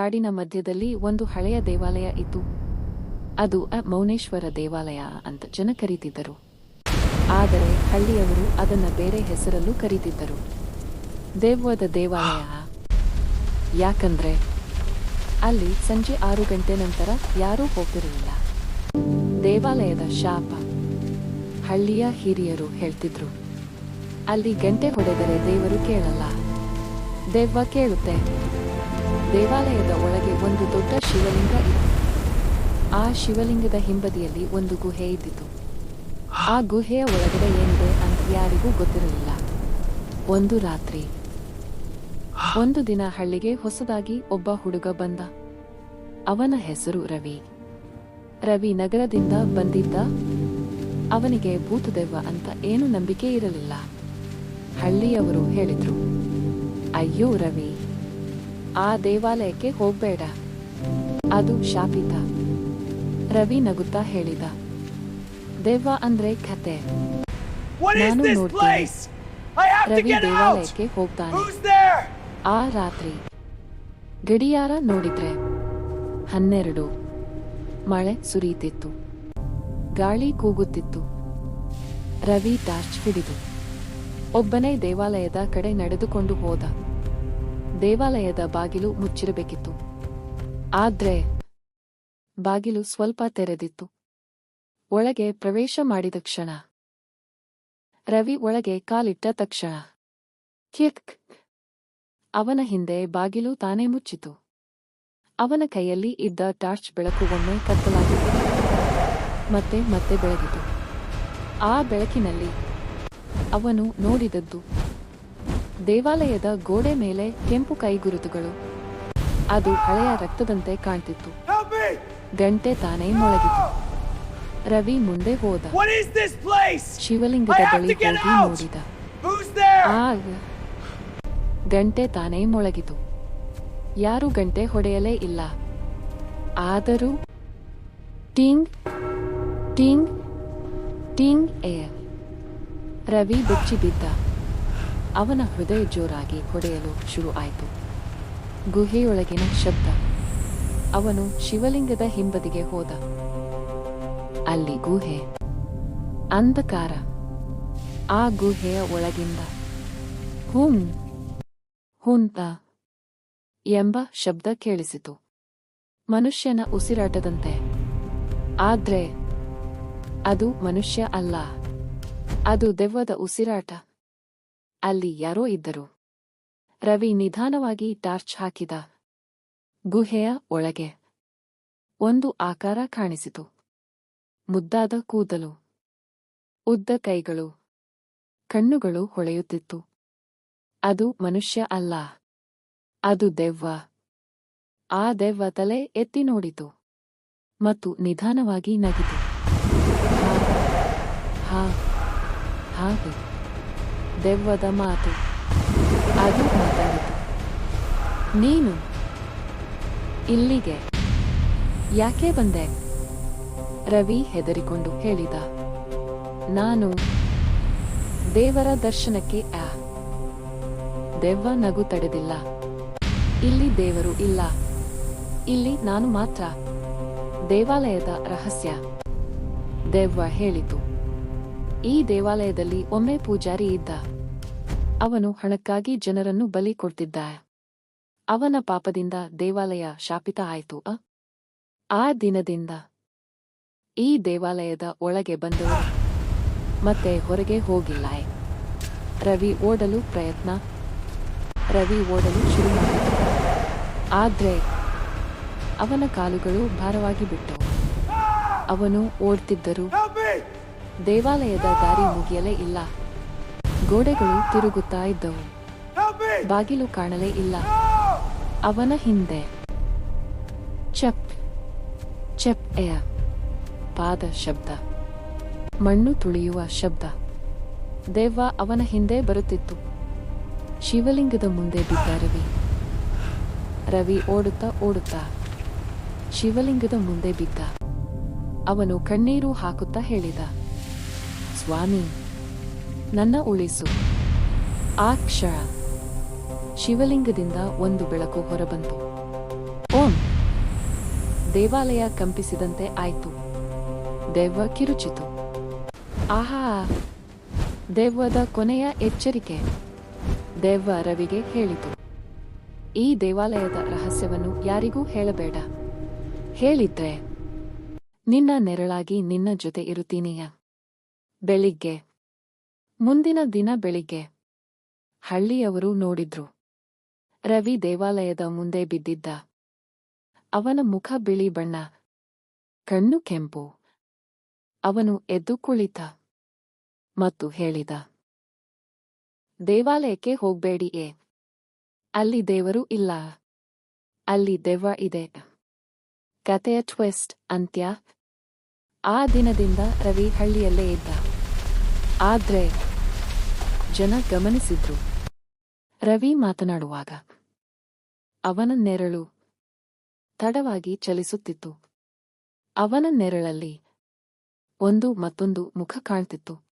ಕಾಡಿನ ಮಧ್ಯದಲ್ಲಿ ಒಂದು ಹಳೆಯ ದೇವಾಲಯ ಇತ್ತು. ಅದು ಮೌನೇಶ್ವರ ದೇವಾಲಯ ಅಂತ ಜನ ಕರೀತಿದ್ದರು. ಆದರೆ ಹಳ್ಳಿಯವರು ಅದನ್ನ ಬೇರೆ ಹೆಸರಲ್ಲೂ ಕರೀತಿದ್ದರು, ದೆವ್ವದ ದೇವಾಲಯ. ಯಾಕಂದ್ರೆ ಅಲ್ಲಿ ಸಂಜೆ 6 ಗಂಟೆ ನಂತರ ಯಾರೂ ಹೋಗ್ತಿರಲಿಲ್ಲ. ದೇವಾಲಯದ ಶಾಪ. ಹಳ್ಳಿಯ ಹಿರಿಯರು ಹೇಳ್ತಿದ್ರು, ಅಲ್ಲಿ ಗಂಟೆ ಹೊಡೆದರೆ ದೇವರು ಕೇಳಲ್ಲ, ದೆವ್ವ ಕೇಳುತ್ತೆ. ದೇವಾಲಯದ ಒಳಗೆ ಒಂದು ದೊಡ್ಡ ಶಿವಲಿಂಗ ಇತ್ತು. ಆ ಶಿವಲಿಂಗದ ಹಿಂಬದಿಯಲ್ಲಿ ಒಂದು ಗುಹೆ ಇದ್ದಿತು. ಆ ಗುಹೆಯ ಒಳಗಡೆ ಏನಿದೆ ಅಂತ ಯಾರಿಗೂ ಗೊತ್ತಿರಲಿಲ್ಲ. ಒಂದು ರಾತ್ರಿ, ಒಂದು ದಿನ ಹಳ್ಳಿಗೆ ಹೊಸದಾಗಿ ಒಬ್ಬ ಹುಡುಗ ಬಂದ. ಅವನ ಹೆಸರು ರವಿ. ರವಿ ನಗರದಿಂದ ಬಂದಿದ್ದ. ಅವನಿಗೆ ಭೂತದೆವ್ವ ಅಂತ ಏನು ನಂಬಿಕೆ ಇರಲಿಲ್ಲ. ಹಳ್ಳಿಯವರು ಹೇಳಿದ್ರು, ಅಯ್ಯೋ ರವಿ, ಆ ದೇವಾಲಯಕ್ಕೆ ಹೋಗ್ಬೇಡ, ಅದು ಶಾಪಿತ. ರವಿ ನಗುತ್ತಾ ಹೇಳಿದ, ದೆವ್ವ ಅಂದ್ರೆ ಕತೆ, ನಾನು ನೋಡ್ತೀನಿ. ರವಿ ದೇವಾಲಯಕ್ಕೆ ಹೋಗ್ತಾನೆ. ಆ ರಾತ್ರಿ ಗಡಿಯಾರ ನೋಡಿದ್ರೆ 12. ಮಳೆ ಸುರಿಯುತ್ತಿತ್ತು, ಗಾಳಿ ಕೂಗುತ್ತಿತ್ತು. ರವಿ ಟಾರ್ಚ್ ಹಿಡಿದು ಒಬ್ಬನೇ ದೇವಾಲಯದ ಕಡೆ ನಡೆದುಕೊಂಡು ಹೋದ. ದೇವಾಲಯದ ಬಾಗಿಲು ಮುಚ್ಚಿರಬೇಕಿತ್ತು, ಆದ್ರೆ ಬಾಗಿಲು ಸ್ವಲ್ಪ ತೆರೆದಿತ್ತು. ಒಳಗೆ ಪ್ರವೇಶ ಮಾಡಿದ ಕ್ಷಣ, ರವಿ ಒಳಗೆ ಕಾಲಿಟ್ಟ ತಕ್ಷಣ ಕಿಕ್, ಅವನ ಹಿಂದೆ ಬಾಗಿಲು ತಾನೇ ಮುಚ್ಚಿತು. ಅವನ ಕೈಯಲ್ಲಿ ಇದ್ದ ಟಾರ್ಚ್ ಬೆಳಕು ಒಮ್ಮೆ ಕತ್ತಲಾಗಿತ್ತು, ಮತ್ತೆ ಮತ್ತೆ ಬೆಳಗಿತು. ಆ ಬೆಳಕಿನಲ್ಲಿ ಅವನು ನೋಡಿದದ್ದು ದೇವಾಲಯದ ಗೋಡೆ ಮೇಲೆ ಕೆಂಪು ಕೈಗುರುತುಗಳು. ಅದು ಹಳೆಯ ರಕ್ತದಂತೆ ಕಾಣ್ತಿತ್ತು. ಗಂಟೆ ತಾನೇ ಮೊಳಗಿತು. ರವಿ ಮುಂದೆ ಹೋದ. ಶಿವಲಿಂಗದ ಬಳಿ ಹೋಗಿ ನೋಡಿದ. ಆಗ ಗಂಟೆ ತಾನೇ ಮೊಳಗಿತು. ಯಾರೂ ಗಂಟೆ ಹೊಡೆಯಲೇ ಇಲ್ಲ. ಆದರೂ ಟಿಂಗ್ ಟಿಂಗ್ ಟಿಂಗ್ ರವಿ ಬೆಚ್ಚಿ ಬಿದ್ದ. ಅವನ ಹೃದಯ ಜೋರಾಗಿ ಹೊಡೆಯಲು ಶುರು ಆಯಿತು. ಗುಹೆಯೊಳಗಿನ ಶಬ್ದ. ಅವನು ಶಿವಲಿಂಗದ ಹಿಂಬದಿಗೆ ಹೋದ. ಅಲ್ಲಿ ಗುಹೆ, ಅಂಧಕಾರ. ಆ ಗುಹೆಯ ಒಳಗಿಂದ ಹುಂ ಹುಂತ ಎಂಬ ಶಬ್ದ ಕೇಳಿಸಿತು, ಮನುಷ್ಯನ ಉಸಿರಾಟದಂತೆ. ಆದ್ರೆ ಅದು ಮನುಷ್ಯ ಅಲ್ಲ, ಅದು ದೆವ್ವದ ಉಸಿರಾಟ. ಅಲ್ಲಿ ಯಾರೋ ಇದ್ದರು. ರವಿ ನಿಧಾನವಾಗಿ ಟಾರ್ಚ್ ಹಾಕಿದ. ಗುಹೆಯ ಒಳಗೆ ಒಂದು ಆಕಾರ ಕಾಣಿಸಿತು. ಮುದ್ದಾದ ಕೂದಲು, ಉದ್ದ ಕೈಗಳು, ಕಣ್ಣುಗಳು ಹೊಳೆಯುತ್ತಿತ್ತು. ಅದು ಮನುಷ್ಯ ಅಲ್ಲ, ಅದು ದೆವ್ವ. ಆ ದೆವ್ವ ತಲೆ ಎತ್ತಿ ನೋಡಿತು ಮತ್ತು ನಿಧಾನವಾಗಿ ನಗಿತು. ಹಾಗೆ ದೆವ್ವದ ಮಾತು. ಅದು ಮಾತಾಡಿತು, ನೀನು ಇಲ್ಲಿಗೆ ಯಾಕೆ ಬಂದೆ? ರವಿ ಹೆದರಿಕೊಂಡು ಹೇಳಿದ, ನಾನು ದೇವರ ದರ್ಶನಕ್ಕೆ. ದೆವ್ವ ನಗು ತಡೆದಿಲ್ಲ. ಇಲ್ಲಿ ದೇವರು ಇಲ್ಲ, ಇಲ್ಲಿ ನಾನು ಮಾತ್ರ. ದೇವಾಲಯದ ರಹಸ್ಯ. ದೆವ್ವ ಹೇಳಿತು, ಈ ದೇವಾಲಯದಲ್ಲಿ ಒಮ್ಮೆ ಪೂಜಾರಿ ಇದ್ದ. ಅವನು ಹಣಕ್ಕಾಗಿ ಜನರನ್ನು ಬಲಿ ಕೊಡ್ತಿದ್ದ. ಅವನ ಪಾಪದಿಂದ ದೇವಾಲಯ ಶಾಪಿತ ಆಯಿತು. ಆ ದಿನದಿಂದ ಈ ದೇವಾಲಯದ ಒಳಗೆ ಬಂದವರು ಮತ್ತೆ ಹೊರಗೆ ಹೋಗಿಲ್ಲ. ರವಿ ಓಡಲು ಶುರು ಮಾಡಿದ. ಆದ್ರೆ ಅವನ ಕಾಲುಗಳು ಭಾರವಾಗಿ ಬಿಟ್ಟವು. ಅವನು ಓಡ್ತಿದ್ದರು. ದೇವಾಲಯದ ದಾರಿ ಮುಗಿಯಲೇ ಇಲ್ಲ. ಗೋಡೆಗಳು ತಿರುಗುತ್ತಾ ಇದ್ದವು. ಬಾಗಿಲು ಕಾಣಲೇ ಇಲ್ಲ. ಅವನ ಹಿಂದೆ ಚಪ್ ಚಪ್ ಪಾದ ಶಬ್ದ, ಮಣ್ಣು ತುಳಿಯುವ ಶಬ್ದ. ದೆವ್ವ ಅವನ ಹಿಂದೆ ಬರುತ್ತಿತ್ತು. ಶಿವಲಿಂಗದ ಮುಂದೆ ಬಿದ್ದ ರವಿ ಓಡುತ್ತಾ ಶಿವಲಿಂಗದ ಮುಂದೆ ಬಿದ್ದ. ಅವನು ಕಣ್ಣೀರು ಹಾಕುತ್ತಾ ಹೇಳಿದ, ಸ್ವಾಮಿ, ನನ್ನ ಉಳಿಸು. ಆ ಕ್ಷಣ ಶಿವಲಿಂಗದಿಂದ ಒಂದು ಬೆಳಕು ಹೊರಬಂತು. ಓಂ! ದೇವಾಲಯ ಕಂಪಿಸಿದಂತೆ ಆಯ್ತು. ದೆವ್ವ ಕಿರುಚಿತು. ಆಹಾ! ದೆವ್ವದ ಕೊನೆಯ ಎಚ್ಚರಿಕೆ. ದೆವ್ವ ರವಿಗೆ ಹೇಳಿತು. ಈ ದೇವಾಲಯದ ರಹಸ್ಯವನ್ನು ಯಾರಿಗೂ ಹೇಳಬೇಡ. ಹೇಳಿದ್ರೆ ನಿನ್ನ ನೆರಳಾಗಿ ನಿನ್ನ ಜೊತೆ ಇರುತ್ತೀನಿಯ. ಬೆಳಿಗ್ಗೆ. ಮುಂದಿನ ದಿನ ಬೆಳಿಗ್ಗೆ ಹಳ್ಳಿಯವರು ನೋಡಿದ್ರು. ರವಿ ದೇವಾಲಯದ ಮುಂದೆ ಬಿದ್ದಿದ್ದ. ಅವನ ಮುಖ ಬಿಳಿ ಬಣ್ಣ, ಕಣ್ಣು ಕೆಂಪು. ಅವನು ಎದ್ದು ಕುಳಿತ ಮತ್ತು ಹೇಳಿದ, ದೇವಾಲಯಕ್ಕೆ ಹೋಗ್ಬೇಡಿಯೇ. ಅಲ್ಲಿ ದೇವರು ಇಲ್ಲ. ಅಲ್ಲಿ ದೆವ್ವ ಇದೆ. ಕತೆಯ ಟ್ವಿಸ್ಟ್ ಅಂತ್ಯ. ಆ ದಿನದಿಂದ ರವಿ ಹಳ್ಳಿಯಲ್ಲೇ ಇದ್ದ. ಆದ್ರೆ ಜನ ಗಮನಿಸಿದ್ರು. ರವಿ ಮಾತನಾಡುವಾಗ ಅವನ ನೆರಳು ತಡವಾಗಿ ಚಲಿಸುತ್ತಿತ್ತು. ಅವನ ನೆರಳಲ್ಲಿ ಒಂದು ಮತ್ತೊಂದು ಮುಖ ಕಾಣ್ತಿತ್ತು.